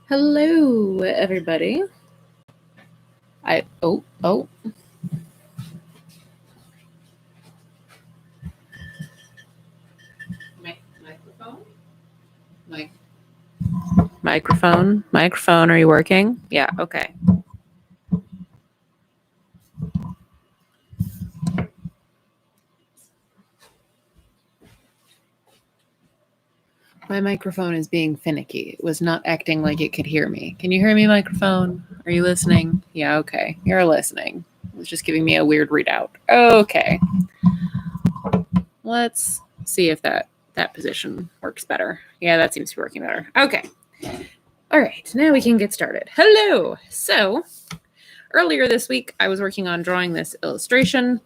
Hello, everybody. Oh. Microphone. Are you working? Yeah. Okay. My microphone is being finicky. It was not acting like it could hear me. Can you hear me, microphone? Are you listening? Yeah. Okay. You're listening. It was just giving me a weird readout. Okay. Let's see if that position works better. Yeah, that seems to be working better. Okay. All right. Now we can get started. Hello. So, earlier this week, I was working on drawing this illustration.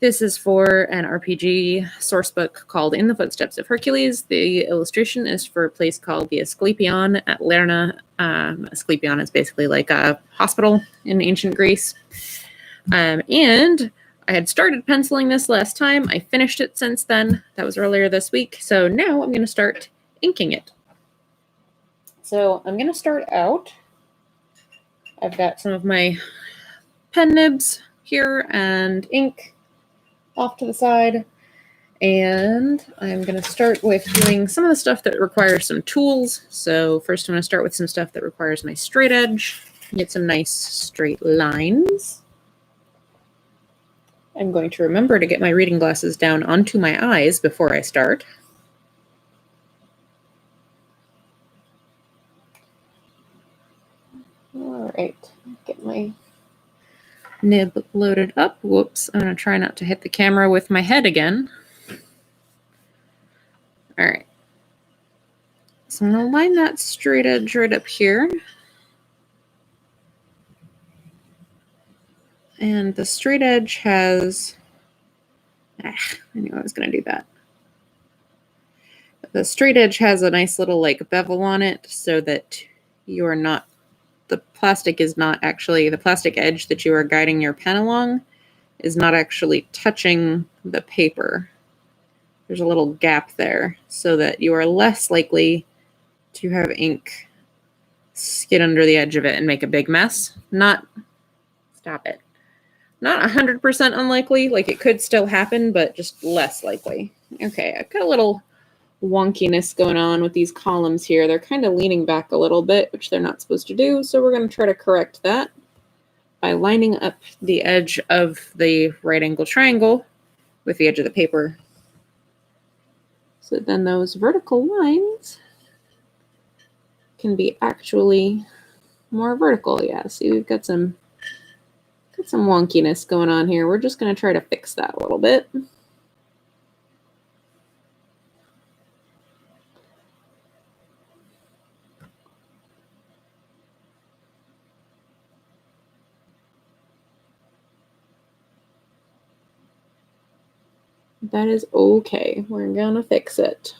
This is for an RPG sourcebook called In the Footsteps of Hercules. The illustration is for a place called the Asclepion at Laerna. Asclepion is basically like a hospital in ancient Greece. And I had started penciling this last time. I finished it since then. That was earlier this week. So now I'm going to start inking it. So I'm going to start out. I've got some of my pen nibs here and ink off to the side, and I'm going to start with doing some of the stuff that requires some tools. So first I'm going to start with some stuff that requires my straight edge, get some nice straight lines. I'm going to remember to get my reading glasses down onto my eyes before I start. All right, get my nib loaded up. Whoops, I'm going to try not to hit the camera with my head again. All right. So I'm going to line that straight edge right up here. And the straight edge has, I knew I was going to do that. The straight edge has a nice little like bevel on it so that you are not, the plastic is not actually, the plastic edge that you are guiding your pen along is not actually touching the paper. There's a little gap there so that you are less likely to have ink skid under the edge of it and make a big mess. Not 100% unlikely, like it could still happen, but just less likely. Okay, I've got a little wonkiness going on with these columns here. They're kind of leaning back a little bit, which they're not supposed to do, so we're going to try to correct that by lining up the edge of the right angle triangle with the edge of the paper. So then those vertical lines can be actually more vertical. Yeah, see, we've got some wonkiness going on here. We're just going to try to fix that a little bit. That is okay. We're going to fix it.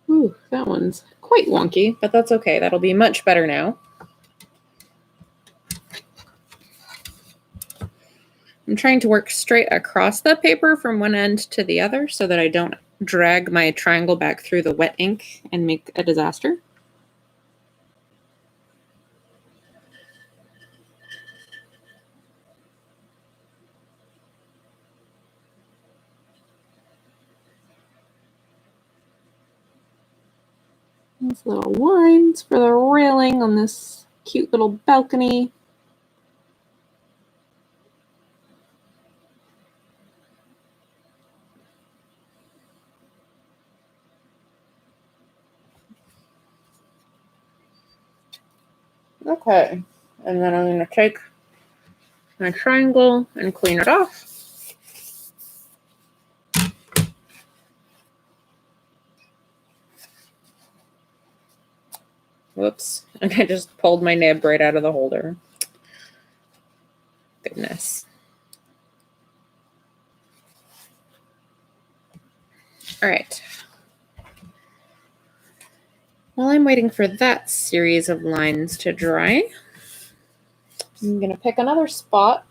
Ooh, that one's quite wonky, but that's okay. That'll be much better now. I'm trying to work straight across the paper from one end to the other so that I don't drag my triangle back through the wet ink and make a disaster. These little lines for the railing on this cute little balcony. Okay, and then I'm going to take my triangle and clean it off. Whoops, and I just pulled my nib right out of the holder. Goodness. All right. While I'm waiting for that series of lines to dry, I'm going to pick another spot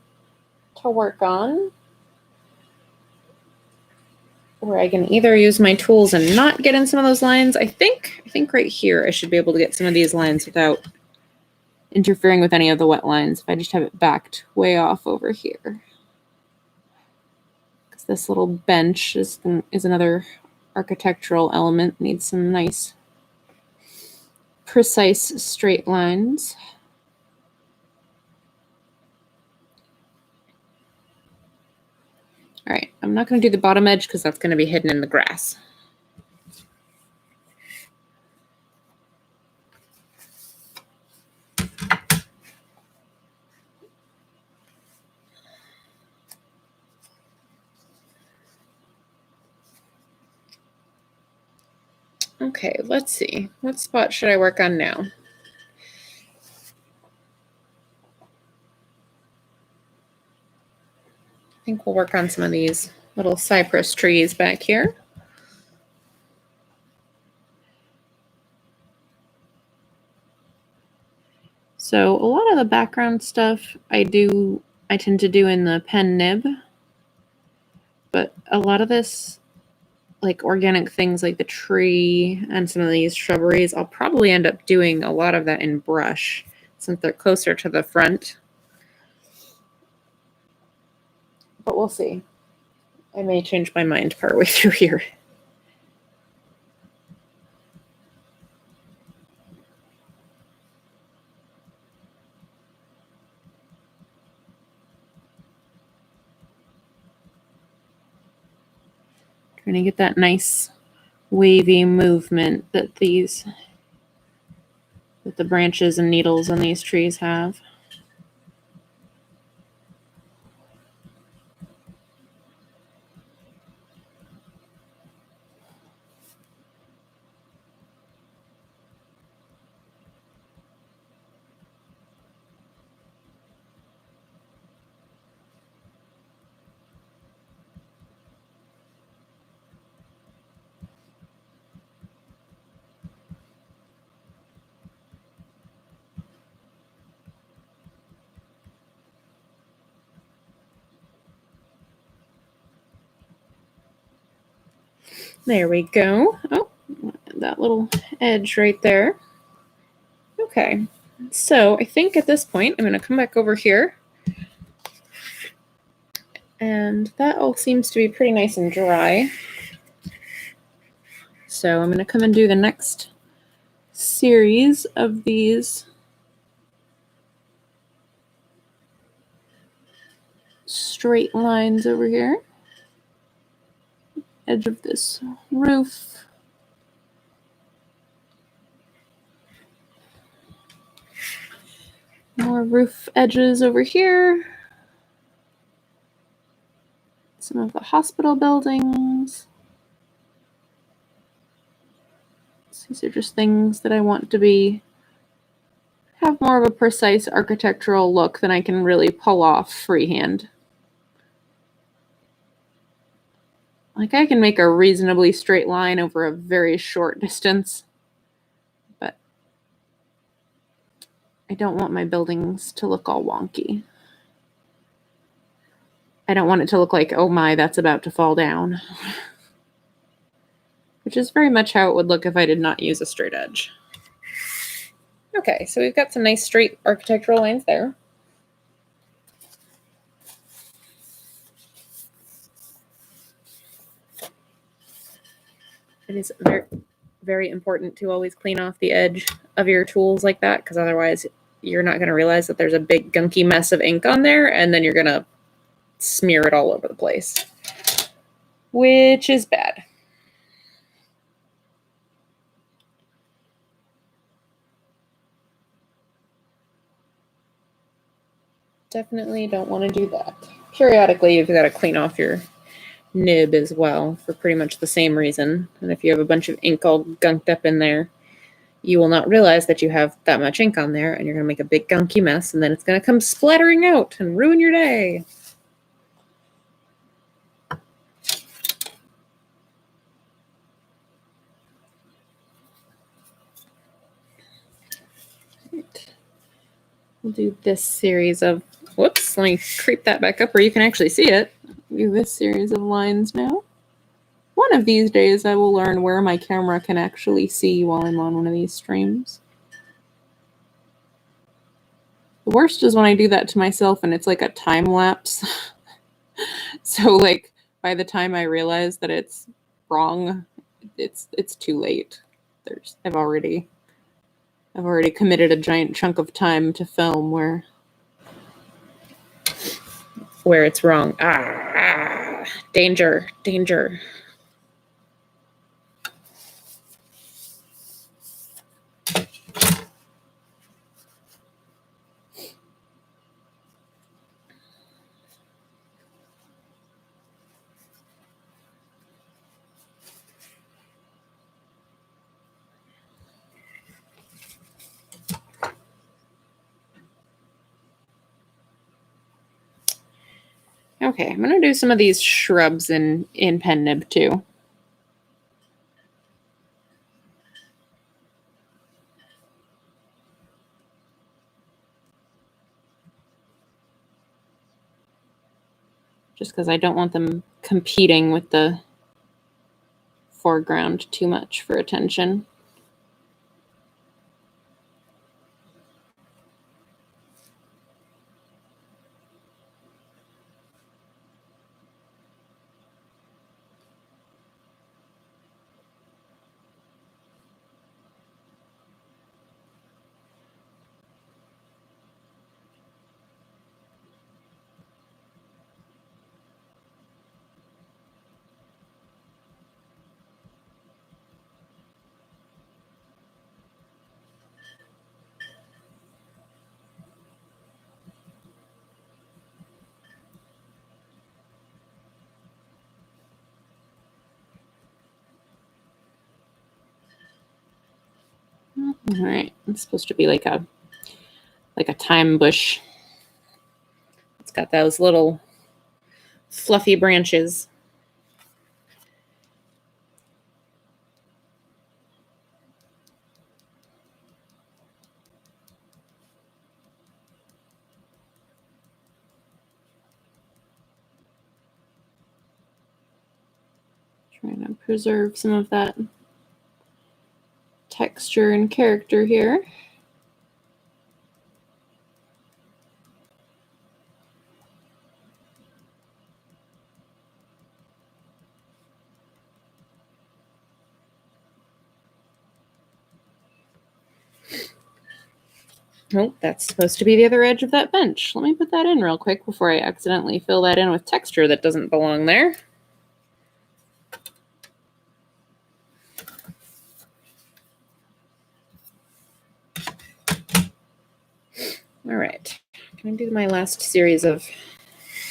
to work on, where I can either use my tools and not get in some of those lines. I think right here I should be able to get some of these lines without interfering with any of the wet lines if I just have it backed way off over here. Because this little bench is another architectural element, needs some nice precise straight lines. All right, I'm not going to do the bottom edge because that's going to be hidden in the grass. Okay, let's see. What spot should I work on now? I think we'll work on some of these little cypress trees back here. So a lot of the background stuff I tend to do in the pen nib, but a lot of this, like organic things like the tree and some of these shrubberies, I'll probably end up doing a lot of that in brush since they're closer to the front. But we'll see. I may change my mind partway through here. Trying to get that nice wavy movement that the branches and needles on these trees have. There we go. Oh, that little edge right there. Okay, so I think at this point, I'm going to come back over here. And that all seems to be pretty nice and dry. So I'm going to come and do the next series of these straight lines over here. Edge of this roof. More roof edges over here. Some of the hospital buildings. These are just things that I want to have more of a precise architectural look than I can really pull off freehand. Like I can make a reasonably straight line over a very short distance, but I don't want my buildings to look all wonky. I don't want it to look like, oh my, that's about to fall down. Which is very much how it would look if I did not use a straight edge. Okay, so we've got some nice straight architectural lines there. It is very, very important to always clean off the edge of your tools like that, because otherwise you're not going to realize that there's a big gunky mess of ink on there, and then you're going to smear it all over the place, which is bad. Definitely don't want to do that. Periodically, you've got to clean off your nib as well for pretty much the same reason. And if you have a bunch of ink all gunked up in there, you will not realize that you have that much ink on there, and you're going to make a big gunky mess, and then it's going to come splattering out and ruin your day. Right. We'll do this series of, whoops. Oops, let me creep that back up where you can actually see it. Do this series of lines now. One of these days I will learn where my camera can actually see while I'm on one of these streams. The worst is when I do that to myself and it's like a time lapse. So like by the time I realize that it's wrong, it's too late. I've already committed a giant chunk of time to film where it's wrong. Danger, danger. Okay, I'm going to do some of these shrubs in pen nib too. Just because I don't want them competing with the foreground too much for attention. All right, it's supposed to be like a thyme bush. It's got those little fluffy branches. Trying to preserve some of that texture and character here. Oh, that's supposed to be the other edge of that bench. Let me put that in real quick before I accidentally fill that in with texture that doesn't belong there. All right, can I do my last series of,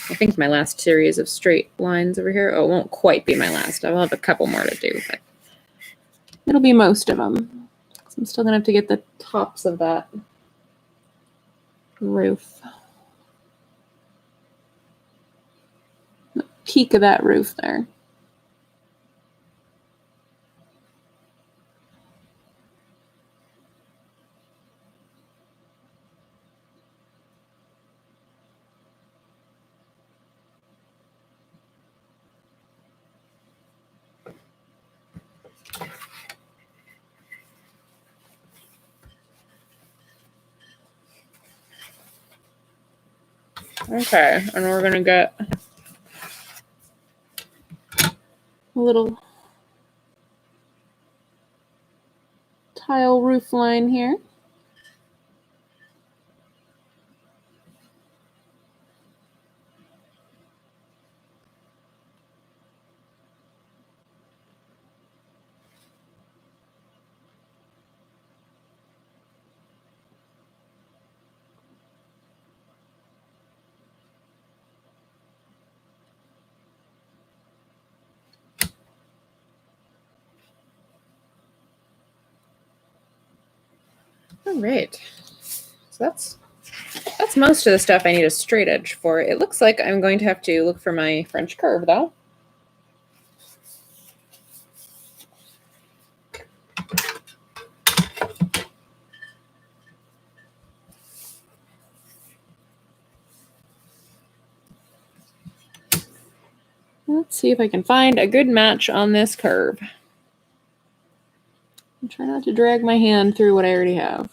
I think my last series of straight lines over here. Oh, it won't quite be my last. I'll have a couple more to do, but it'll be most of them. So I'm still gonna have to get the tops of that roof. The peak of that roof there. Okay, and we're gonna get a little tile roof line here. All right, so that's most of the stuff I need a straight edge for. It looks like I'm going to have to look for my French curve though. Let's see if I can find a good match on this curve. I'm trying not to drag my hand through what I already have.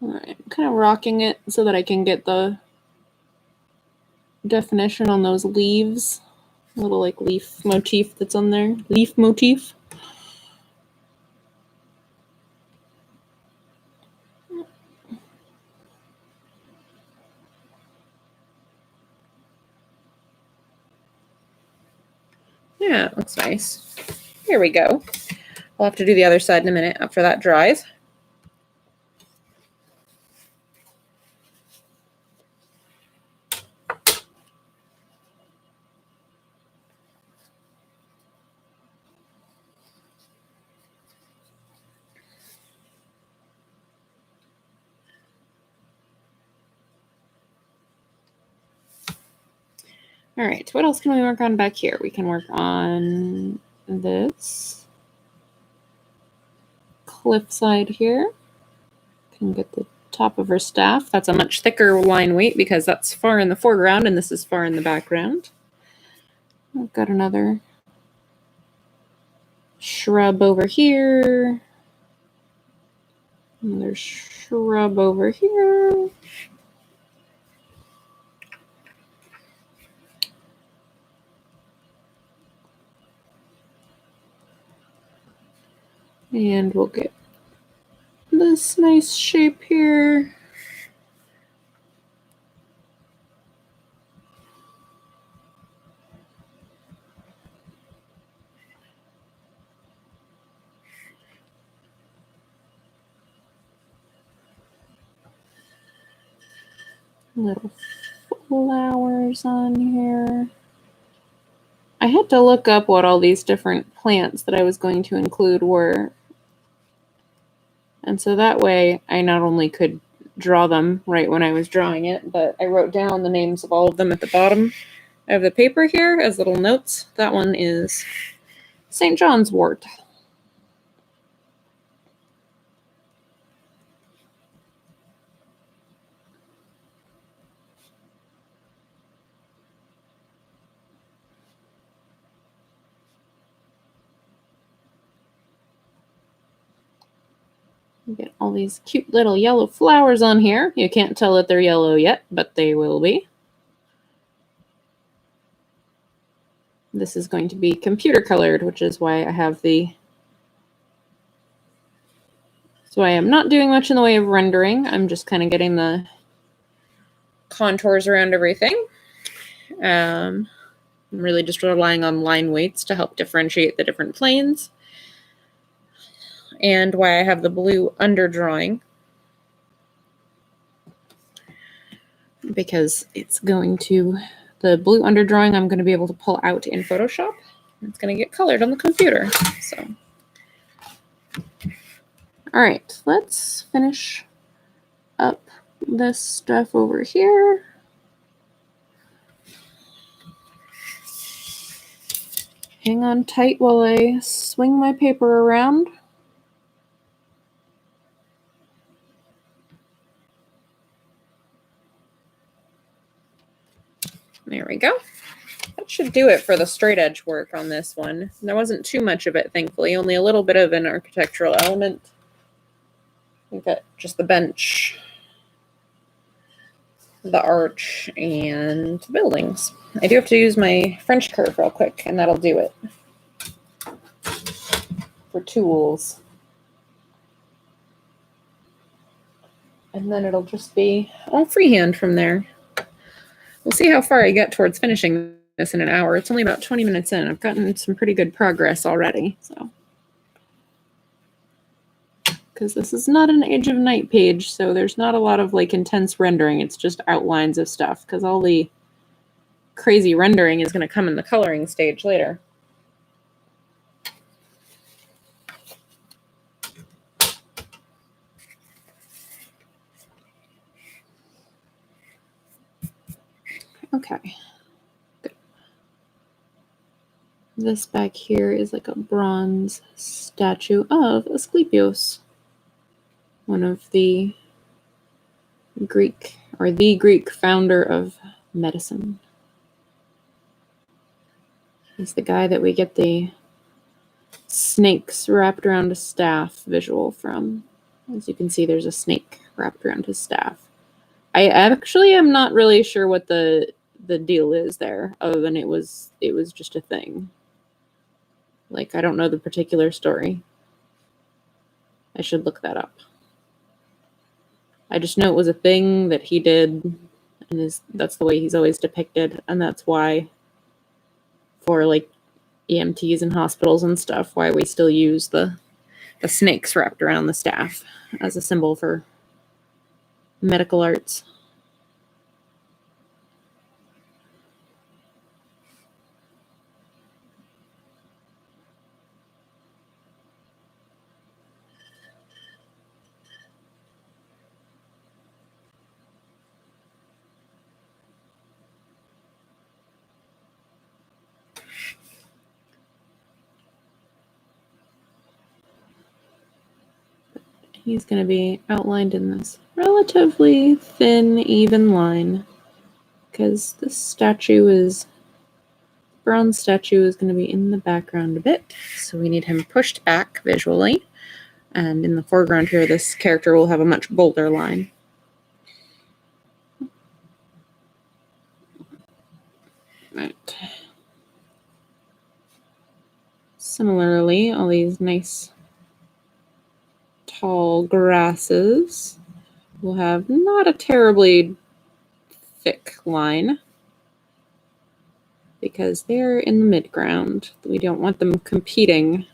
All right, I'm kind of rocking it so that I can get the definition on those leaves. A little like leaf motif that's on there. Leaf motif. Yeah, it looks nice. Here we go. I'll have to do the other side in a minute after that dries. All right, what else can we work on back here? We can work on this cliffside here. Can get the top of her staff. That's a much thicker line weight because that's far in the foreground and this is far in the background. I've got another shrub over here. Another shrub over here. And we'll get this nice shape here. Little flowers on here. I had to look up what all these different plants that I was going to include were. And so that way I not only could draw them right when I was drawing it, but I wrote down the names of all of them at the bottom of the paper here as little notes. That one is St. John's wort. Get all these cute little yellow flowers on here. You can't tell that they're yellow yet, but they will be. This is going to be computer colored, which is why I have the... So I am not doing much in the way of rendering. I'm just kind of getting the contours around everything. I'm really just relying on line weights to help differentiate the different planes. And why I have the blue underdrawing, because it's going to, the blue underdrawing I'm going to be able to pull out in Photoshop. It's going to get colored on the computer. So, all right, let's finish up this stuff over here. Hang on tight while I swing my paper around. There we go. That should do it for the straight edge work on this one. There wasn't too much of it, thankfully, only a little bit of an architectural element. We've got just the bench, the arch, and the buildings. I do have to use my French curve real quick, and that'll do it for tools. And then it'll just be all freehand from there. We'll see how far I get towards finishing this in an hour. It's only about 20 minutes in. I've gotten some pretty good progress already. So, because this is not an Age of Night page, so there's not a lot of like intense rendering. It's just outlines of stuff, because all the crazy rendering is going to come in the coloring stage later. Okay. Good. This back here is like a bronze statue of Asclepios, one of the Greek, or the Greek founder of medicine. He's the guy that we get the snakes wrapped around a staff visual from. As you can see, there's a snake wrapped around his staff. I actually am not really sure what the deal is there, other than it was just a thing. Like, I don't know the particular story. I should look that up. I just know it was a thing that he did, and that's the way he's always depicted, and that's why, for like EMTs and hospitals and stuff, why we still use the snakes wrapped around the staff as a symbol for medical arts. He's going to be outlined in this relatively thin, even line, because this bronze statue is going to be in the background a bit, so we need him pushed back visually. And in the foreground here, this character will have a much bolder line. Right. Similarly, all these nice tall grasses will have not a terribly thick line, because they're in the midground. We don't want them competing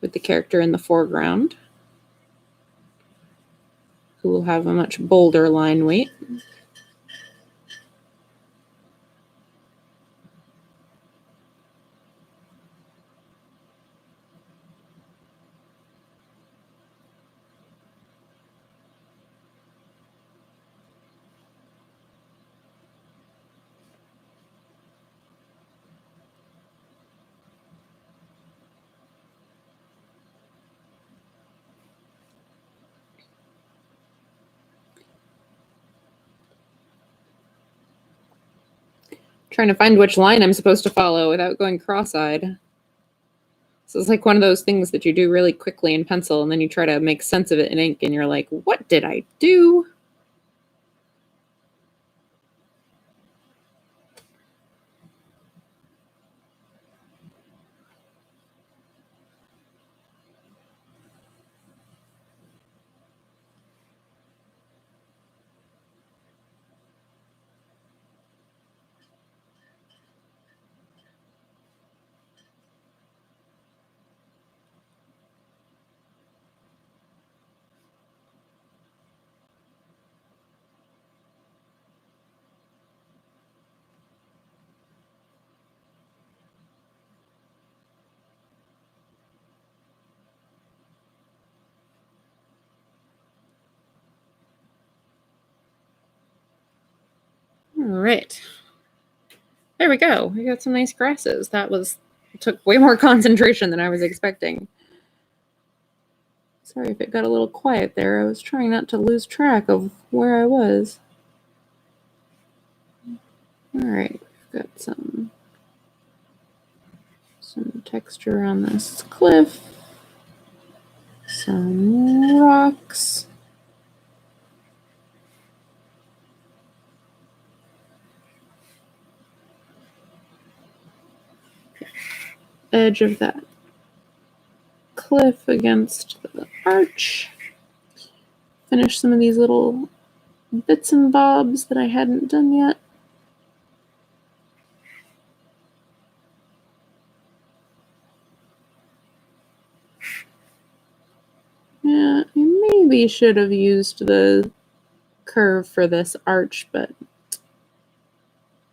with the character in the foreground, who will have a much bolder line weight. Trying to find which line I'm supposed to follow without going cross-eyed. So it's like one of those things that you do really quickly in pencil, and then you try to make sense of it in ink, and you're like, what did I do? All right. There we go. We got some nice grasses. It took way more concentration than I was expecting. Sorry if it got a little quiet there. I was trying not to lose track of where I was. All right, we've got some texture on this cliff, some rocks. Edge of that cliff against the arch. Finish some of these little bits and bobs that I hadn't done yet. Yeah, I maybe should have used the curve for this arch, but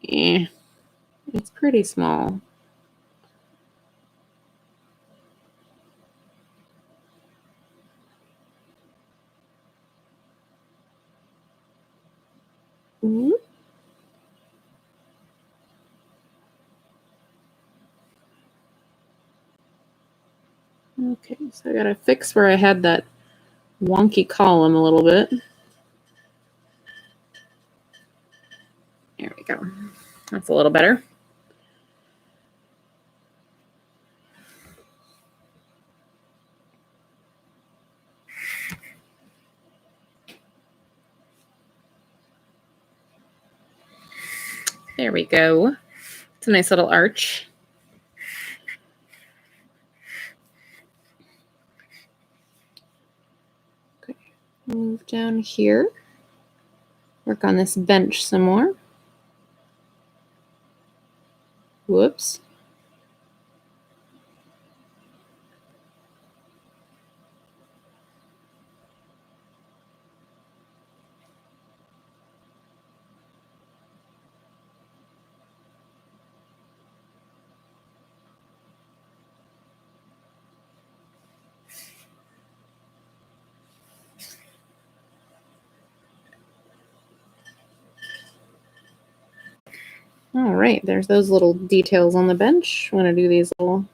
it's pretty small. Ooh. Okay, so I gotta fix where I had that wonky column a little bit. There we go. That's a little better. There we go. It's a nice little arch. Okay, move down here. Work on this bench some more. Whoops. All right, there's those little details on the bench. Want to do these little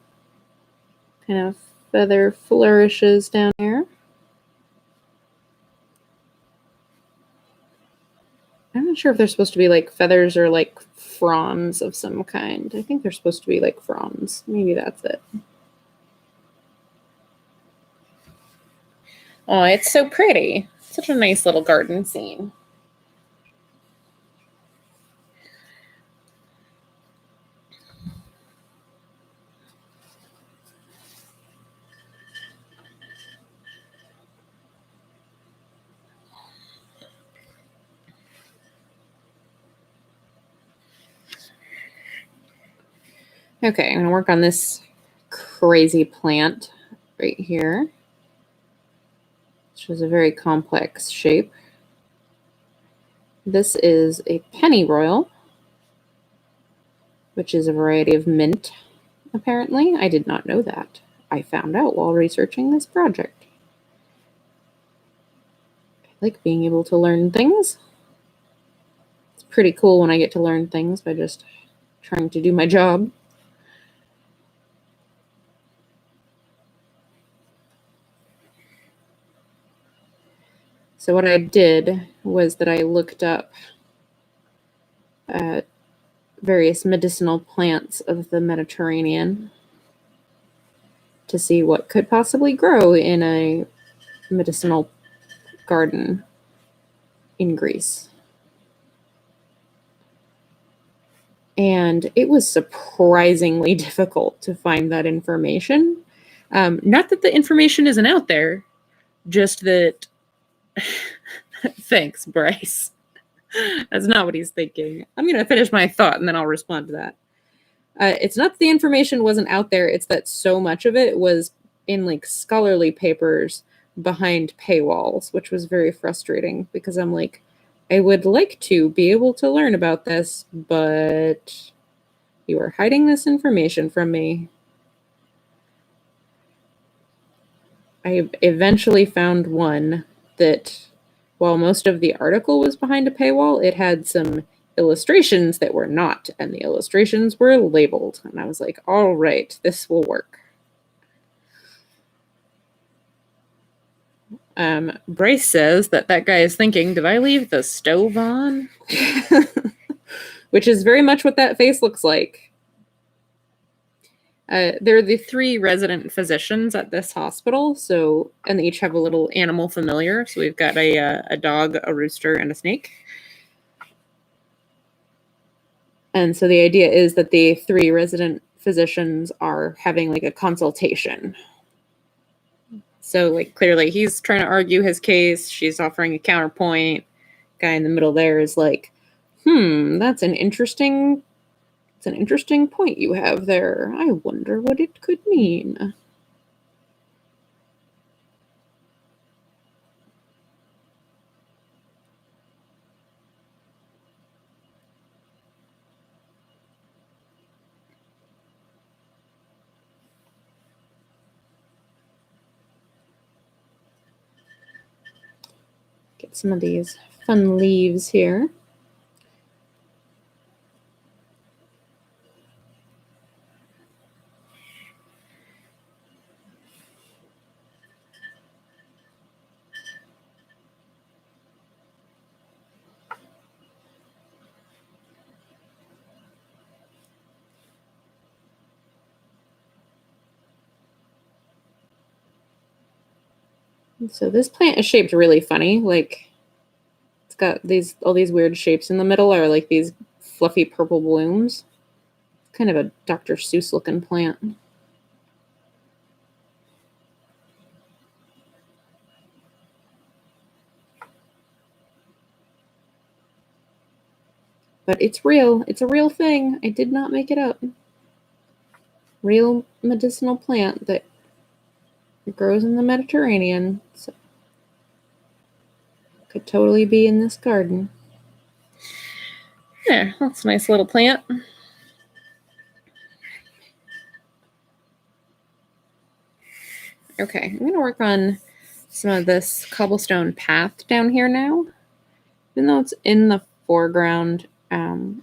kind of feather flourishes down here. I'm not sure if they're supposed to be like feathers or like fronds of some kind. I think they're supposed to be like fronds. Maybe that's it. Oh, it's so pretty. Such a nice little garden scene. Okay, I'm going to work on this crazy plant right here, which is a very complex shape. This is a pennyroyal, which is a variety of mint, apparently. I did not know that. I found out while researching this project. I like being able to learn things. It's pretty cool when I get to learn things by just trying to do my job. So what I did was that I looked up various medicinal plants of the Mediterranean to see what could possibly grow in a medicinal garden in Greece. And it was surprisingly difficult to find that information. Not that the information isn't out there, just that... Thanks, Bryce. That's not what he's thinking. I'm going to finish my thought and then I'll respond to that. It's not that the information wasn't out there, it's that so much of it was in like scholarly papers behind paywalls, which was very frustrating because I'm like, I would like to be able to learn about this, but you are hiding this information from me. I eventually found one that, while most of the article was behind a paywall, it had some illustrations that were not, and the illustrations were labeled. And I was like, all right, this will work. Bryce says that guy is thinking, did I leave the stove on? Which is very much what that face looks like. They're the 3 resident physicians at this hospital, and they each have a little animal familiar. So we've got a dog, a rooster, and a snake. And so the idea is that the 3 resident physicians are having like a consultation. So like clearly he's trying to argue his case. She's offering a counterpoint. Guy in the middle there is like, that's an interesting point you have there. I wonder what it could mean. Get some of these fun leaves here. So this plant is shaped really funny. Like, it's got all these weird shapes in the middle, are like these fluffy purple blooms. Kind of a Dr. Seuss looking plant. But it's real. It's a real thing. I did not make it up. Real medicinal plant that grows in the Mediterranean. So could totally be in this garden. There, that's a nice little plant. Okay, I'm going to work on some of this cobblestone path down here now. Even though it's in the foreground, I'm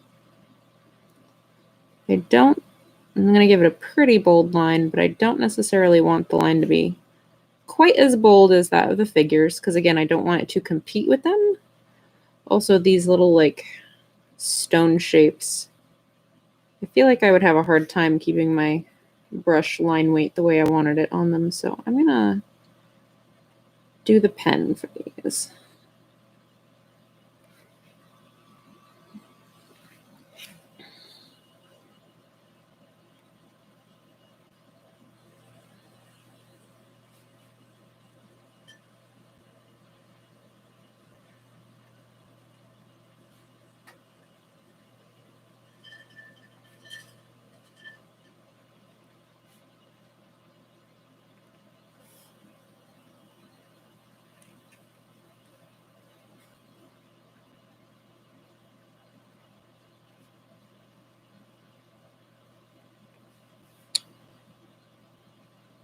going to give it a pretty bold line, but I don't necessarily want the line to be quite as bold as that of the figures, because again, I don't want it to compete with them. Also, these little like stone shapes, I feel like I would have a hard time keeping my brush line weight the way I wanted it on them, so I'm gonna do the pen for these.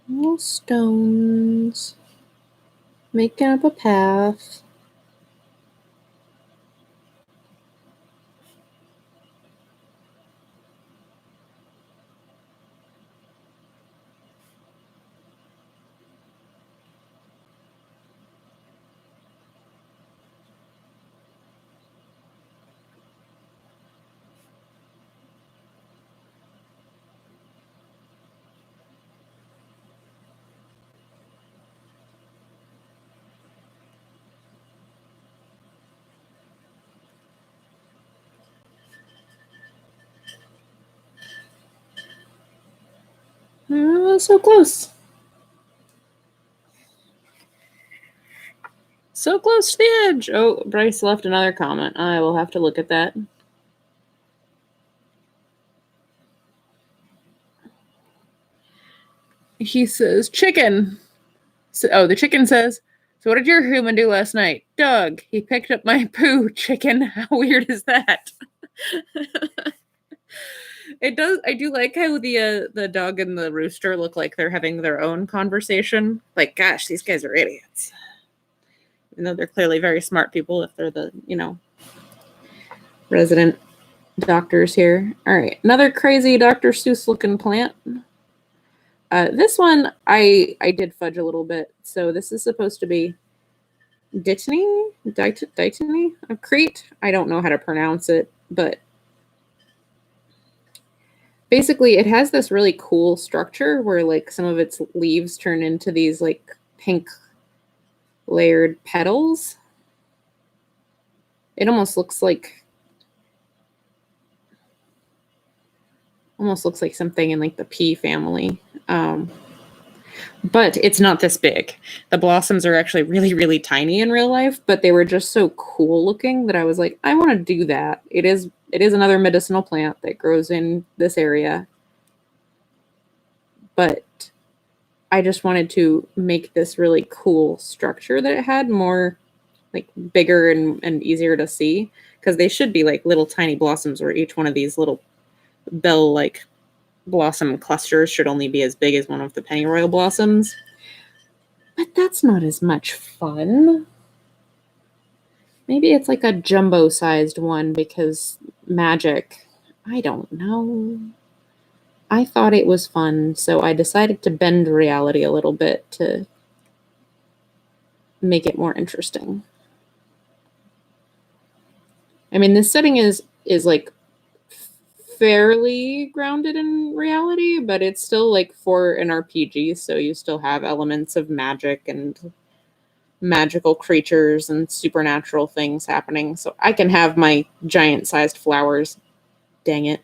Little stones, making up a path. So close. So close to the edge. Oh, Bryce left another comment. I will have to look at that. He says, chicken. So, the chicken says, so what did your human do last night? Doug, he picked up my poo, chicken. How weird is that? It does. I do like how the dog and the rooster look like they're having their own conversation. Like, gosh, these guys are idiots. Even though they're clearly very smart people if they're the, resident doctors here. All right, another crazy Dr. Seuss looking plant. This one, I did fudge a little bit. So this is supposed to be Dittany of Crete. I don't know how to pronounce it, but basically it has this really cool structure where like some of its leaves turn into these like pink layered petals. It almost looks like something in like the pea family. But it's not this big. The blossoms are actually really, really tiny in real life, but they were just so cool looking that I was like, I want to do that. It is another medicinal plant that grows in this area. But I just wanted to make this really cool structure that it had more like bigger and easier to see, because they should be like little tiny blossoms where each one of these little bell-like blossom clusters should only be as big as one of the pennyroyal blossoms. But that's not as much fun. Maybe it's like a jumbo-sized one because magic. I don't know. I thought it was fun, so I decided to bend reality a little bit to make it more interesting. I mean, this setting is like fairly grounded in reality, but it's still like for an RPG, so you still have elements of magic and magical creatures and supernatural things happening. So I can have my giant-sized flowers Dang it.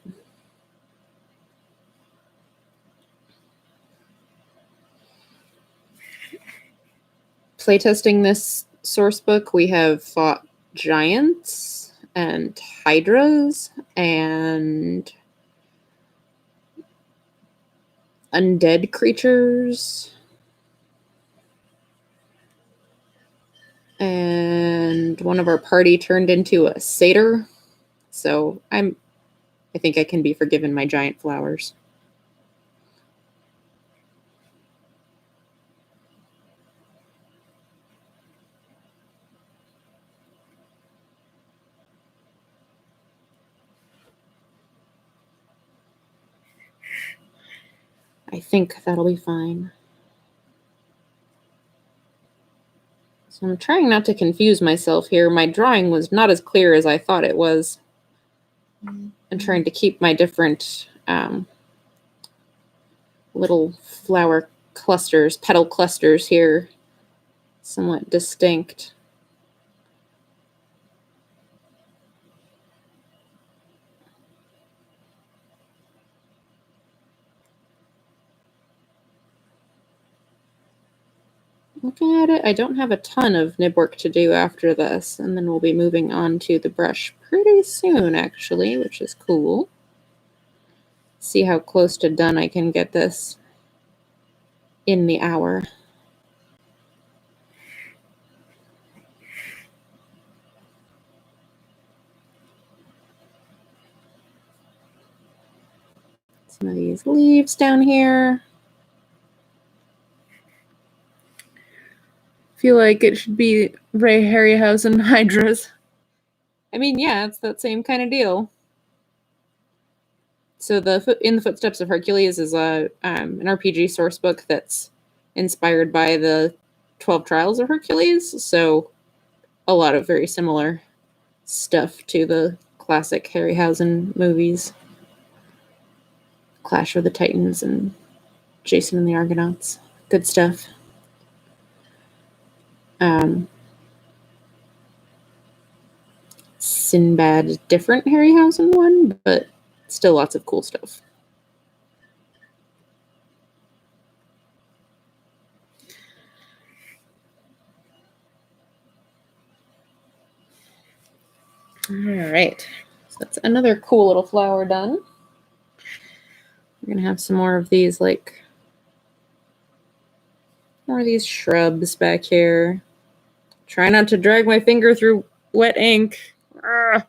Playtesting this source book, we have fought giants and hydras and undead creatures. And one of our party turned into a satyr. So I think I can be forgiven my giant flowers. I think that'll be fine. So I'm trying not to confuse myself here. My drawing was not as clear as I thought it was. I'm trying to keep my different little flower clusters, petal clusters here, somewhat distinct. Looking at it, I don't have a ton of nib work to do after this, and then we'll be moving on to the brush pretty soon, actually, which is cool. See how close to done I can get this in the hour. Some of these leaves down here. Feel like it should be Ray Harryhausen hydras. I mean, yeah, it's that same kind of deal. So in the Footsteps of Hercules is an RPG source book that's inspired by the 12 Trials of Hercules. So a lot of very similar stuff to the classic Harryhausen movies. Clash of the Titans and Jason and the Argonauts. Good stuff. Sinbad, different Harryhausen one, but still lots of cool stuff. All right, so that's another cool little flower done. We're gonna have some more of these, like more of these shrubs back here. Try not to drag my finger through wet ink. Ugh.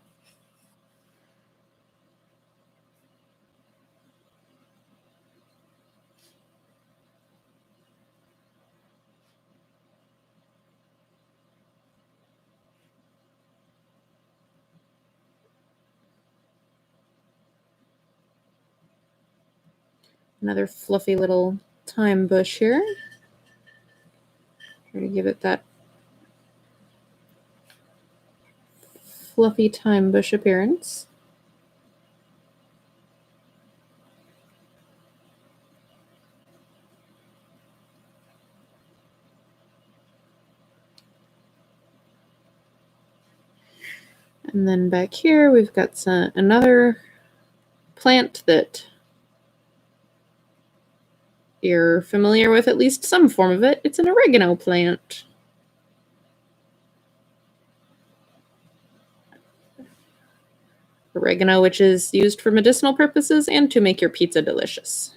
Another fluffy little thyme bush here. Try to give it that fluffy thyme bush appearance. And then back here we've got another plant that you're familiar with, at least some form of it. It's an oregano plant. Oregano, which is used for medicinal purposes and to make your pizza delicious.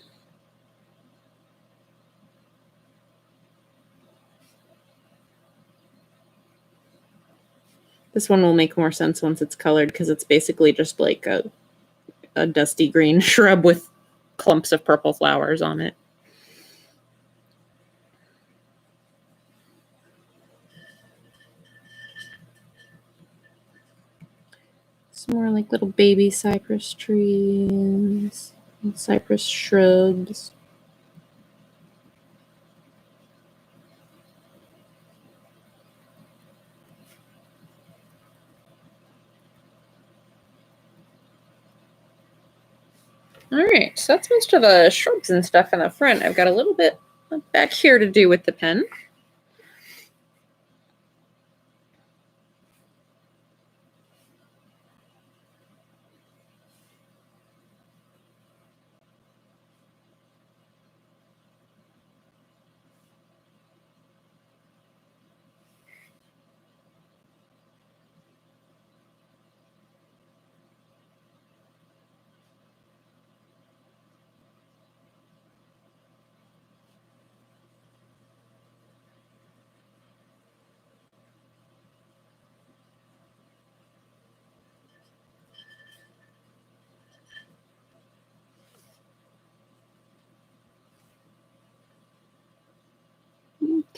This one will make more sense once it's colored because it's basically just like a dusty green shrub with clumps of purple flowers on it. It's more like little baby cypress trees and cypress shrubs. All right, so that's most of the shrubs and stuff in the front. I've got a little bit back here to do with the pen.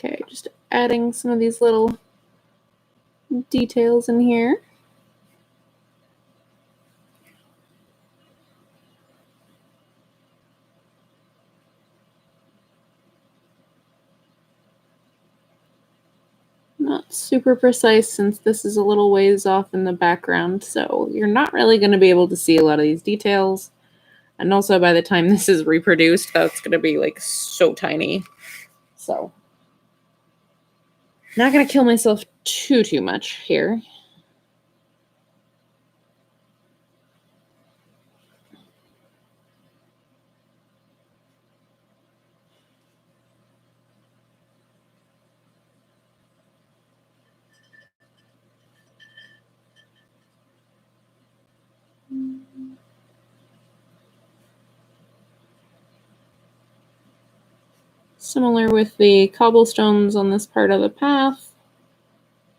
Okay, just adding some of these little details in here. Not super precise since this is a little ways off in the background, so you're not really going to be able to see a lot of these details. And also by the time this is reproduced, that's going to be like so tiny. So not going to kill myself too much here. Similar with the cobblestones on this part of the path.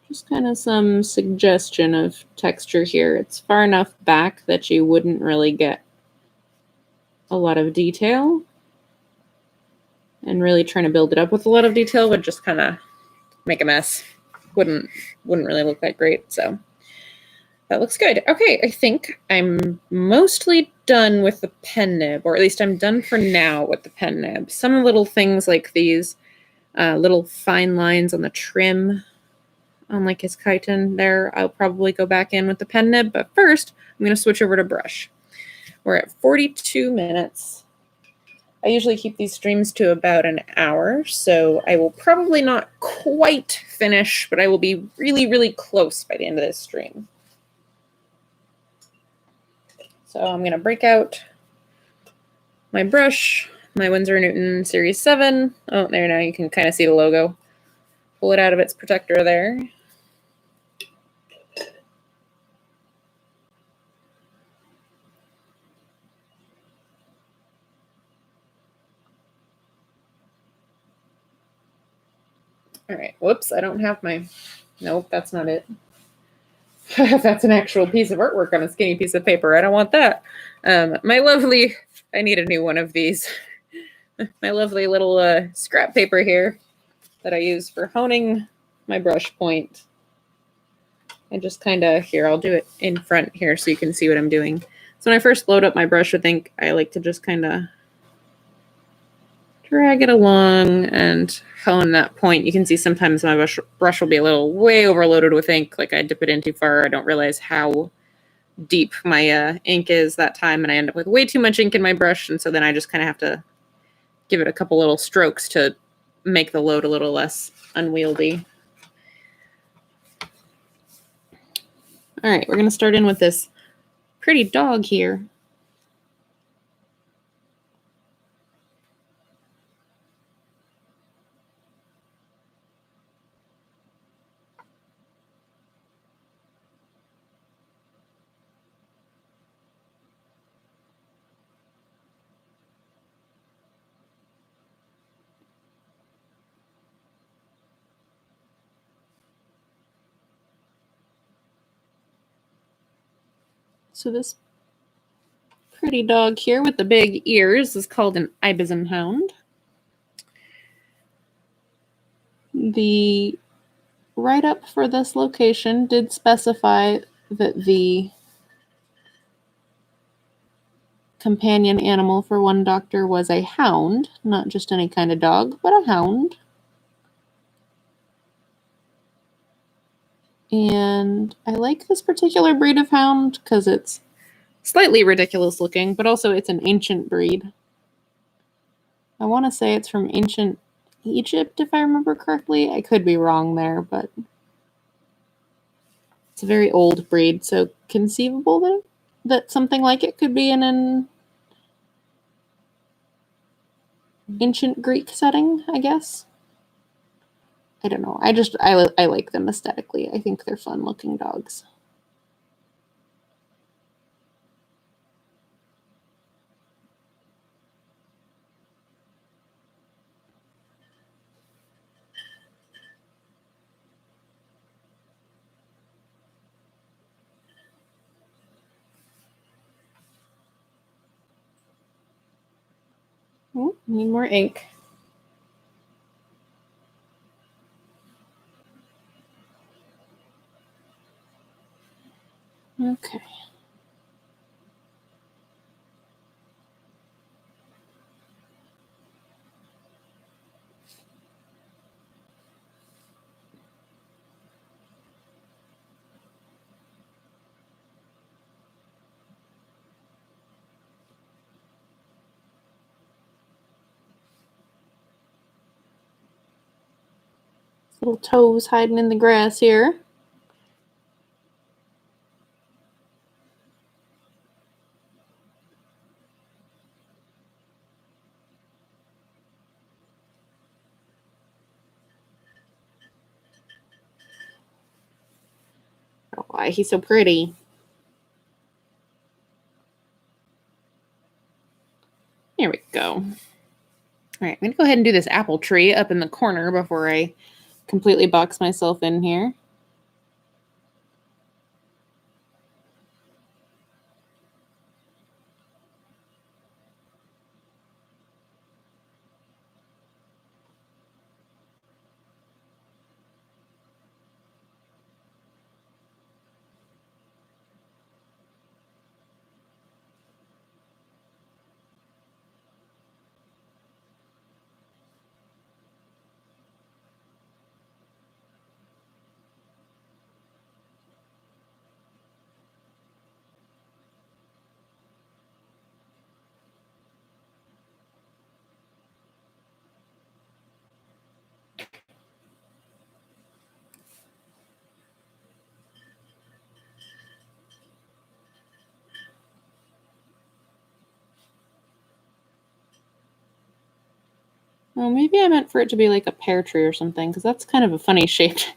Just kind of some suggestion of texture here. It's far enough back that you wouldn't really get a lot of detail. And really trying to build it up with a lot of detail would just kind of make a mess. Wouldn't really look that great. So that looks good. Okay, I think I'm mostly done with the pen nib, or at least I'm done for now with the pen nib. Some little things like these little fine lines on the trim on like his chitin there, I'll probably go back in with the pen nib. But first, I'm going to switch over to brush. We're at 42 minutes. I usually keep these streams to about an hour, so I will probably not quite finish, but I will be really close by the end of this stream. So I'm going to break out my brush, my Winsor & Newton Series 7. Oh, there now you can kind of see the logo. Pull it out of its protector there. All right, whoops, I don't have my, nope, that's not it. That's an actual piece of artwork on a skinny piece of paper. I don't want that. My lovely, I need a new one of these. My lovely little scrap paper here that I use for honing my brush point. And just kind of, here, I'll do it in front here so you can see what I'm doing. So when I first load up my brush, I like to just kind of drag it along and hone that point. You can see sometimes my brush will be a little way overloaded with ink, like I dip it in too far. I don't realize how deep my ink is that time, and I end up with way too much ink in my brush, and so then I just kind of have to give it a couple little strokes to make the load a little less unwieldy. All right, we're going to start in with this pretty dog here. So this pretty dog here with the big ears is called an Ibizon hound. The write-up for this location did specify that the companion animal for one doctor was a hound, not just any kind of dog, but a hound. And I like this particular breed of hound because it's slightly ridiculous looking, but also it's an ancient breed. I want to say it's from ancient Egypt, if I remember correctly. I could be wrong there, but it's a very old breed, so conceivable that something like it could be in an ancient Greek setting, I guess. I don't know. I like them aesthetically. I think they're fun looking dogs. Oh, need more ink. Okay. Little toes hiding in the grass here. Oh, why he's so pretty. There we go. All right, I'm going to go ahead and do this apple tree up in the corner before I completely box myself in here. Oh, maybe I meant for it to be like a pear tree or something, because that's kind of a funny shaped.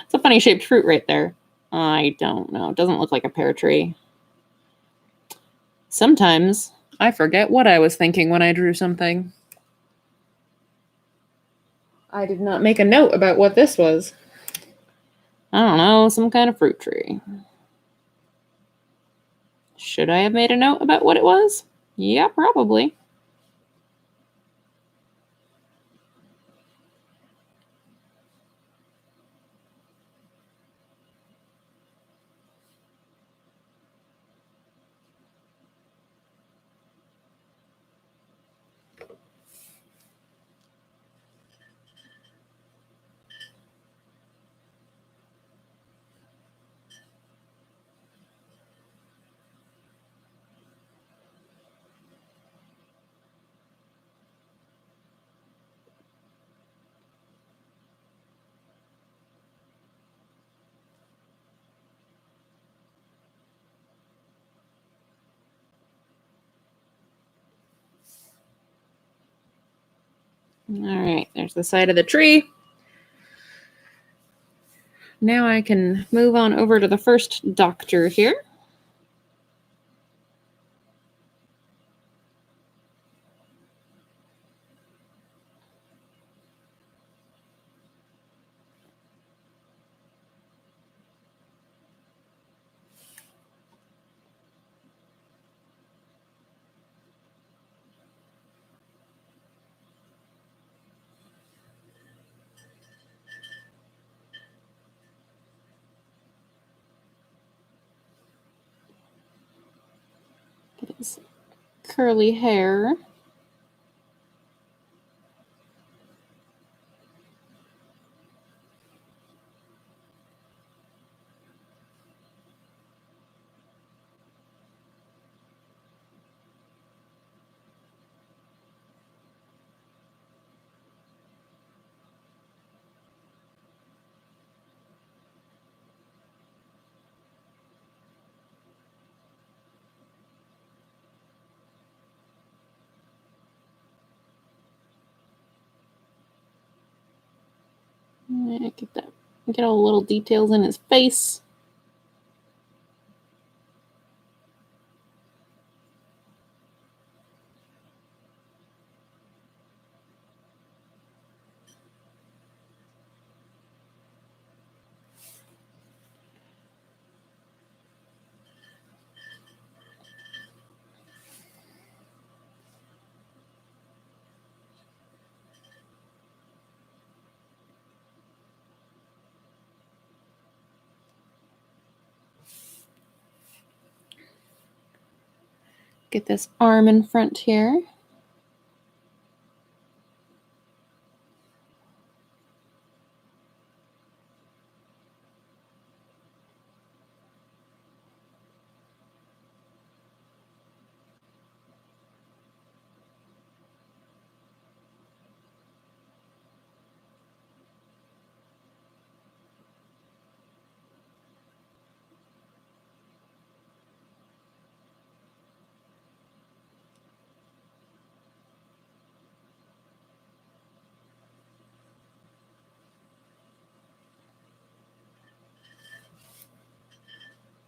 It's a funny shaped fruit right there. I don't know. It doesn't look like a pear tree. Sometimes I forget what I was thinking when I drew something. I did not make a note about what this was. I don't know, some kind of fruit tree. Should I have made a note about what it was? Yeah, probably. All right, there's the side of the tree. Now I can move on over to the first doctor here. Get his curly hair. Get all the little details in his face. Get this arm in front here.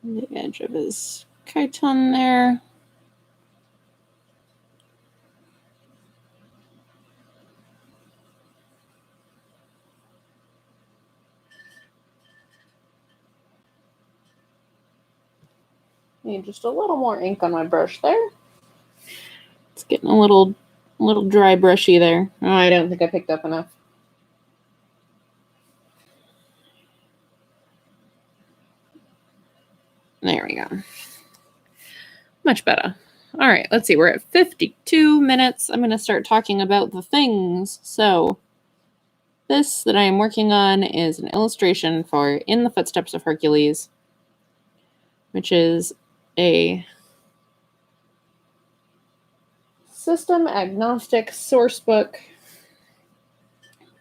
The edge of his chiton there. Need just a little more ink on my brush there. It's getting a little dry brushy there. Oh, I don't think I picked up enough. There we go. Much better. All right, let's see. We're at 52 minutes. I'm going to start talking about the things. So this that I am working on is an illustration for In the Footsteps of Hercules, which is a system agnostic source book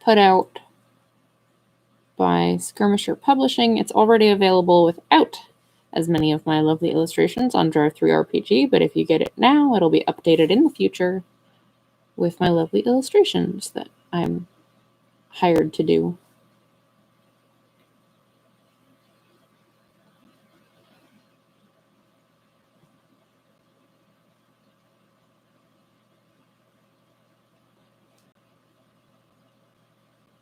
put out by Skirmisher Publishing. It's already available without as many of my lovely illustrations on Drive-Thru RPG, but if you get it now, it'll be updated in the future with my lovely illustrations that I'm hired to do.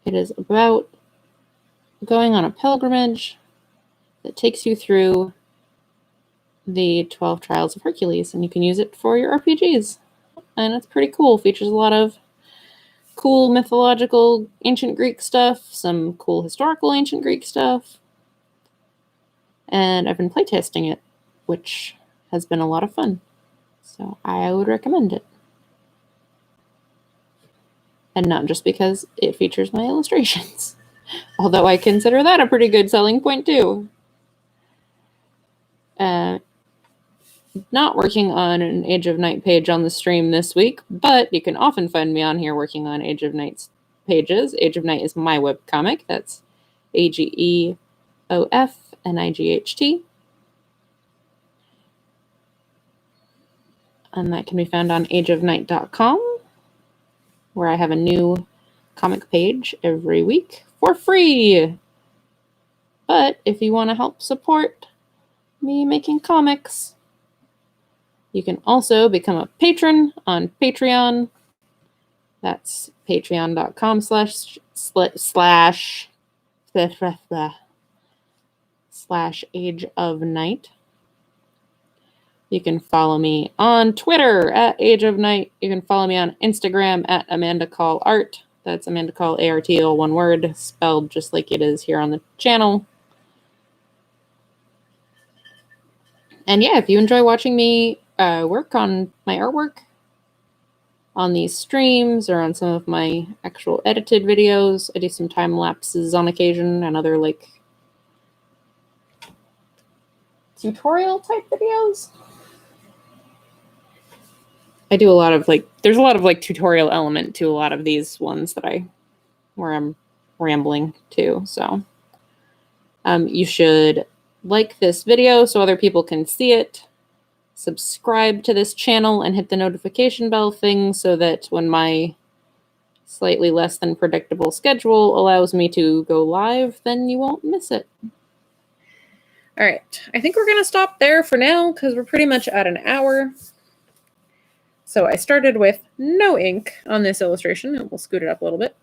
It is about going on a pilgrimage that takes you through the 12 Trials of Hercules, and you can use it for your RPGs. And it's pretty cool. Features a lot of cool mythological ancient Greek stuff, some cool historical ancient Greek stuff. And I've been playtesting it, which has been a lot of fun. So I would recommend it. And not just because it features my illustrations. Although I consider that a pretty good selling point too. Not working on an Age of Night page on the stream this week, but you can often find me on here working on Age of Night's pages. Age of Night is my webcomic. That's AGEOFNIGHT. And that can be found on ageofnight.com, where I have a new comic page every week for free. But if you want to help support me making comics, you can also become a patron on Patreon. That's patreon.com//Age of Night. You can follow me on Twitter at Age of Night. You can follow me on Instagram at Amanda Call Art. That's Amanda Call ART, all one word, spelled just like it is here on the channel. And yeah, if you enjoy watching me work on my artwork on these streams or on some of my actual edited videos, I do some time lapses on occasion and other like tutorial type videos. I do a lot of there's a lot of tutorial element to a lot of these ones where I'm rambling too. So you should like this video so other people can see it. Subscribe to this channel and hit the notification bell thing so that when my slightly less than predictable schedule allows me to go live, then you won't miss it. All right, I think we're going to stop there for now because we're pretty much at an hour. So I started with no ink on this illustration, and we'll scoot it up a little bit.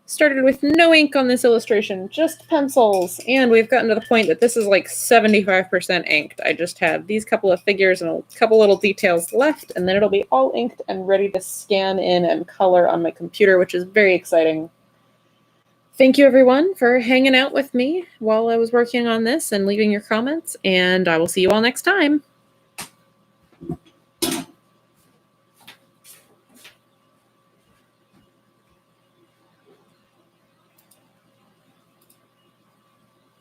Started with no ink on this illustration, just pencils, and we've gotten to the point that this is like 75% inked. I just have these couple of figures and a couple little details left, and then it'll be all inked and ready to scan in and color on my computer, which is very exciting. Thank you, everyone, for hanging out with me while I was working on this and leaving your comments, and I will see you all next time.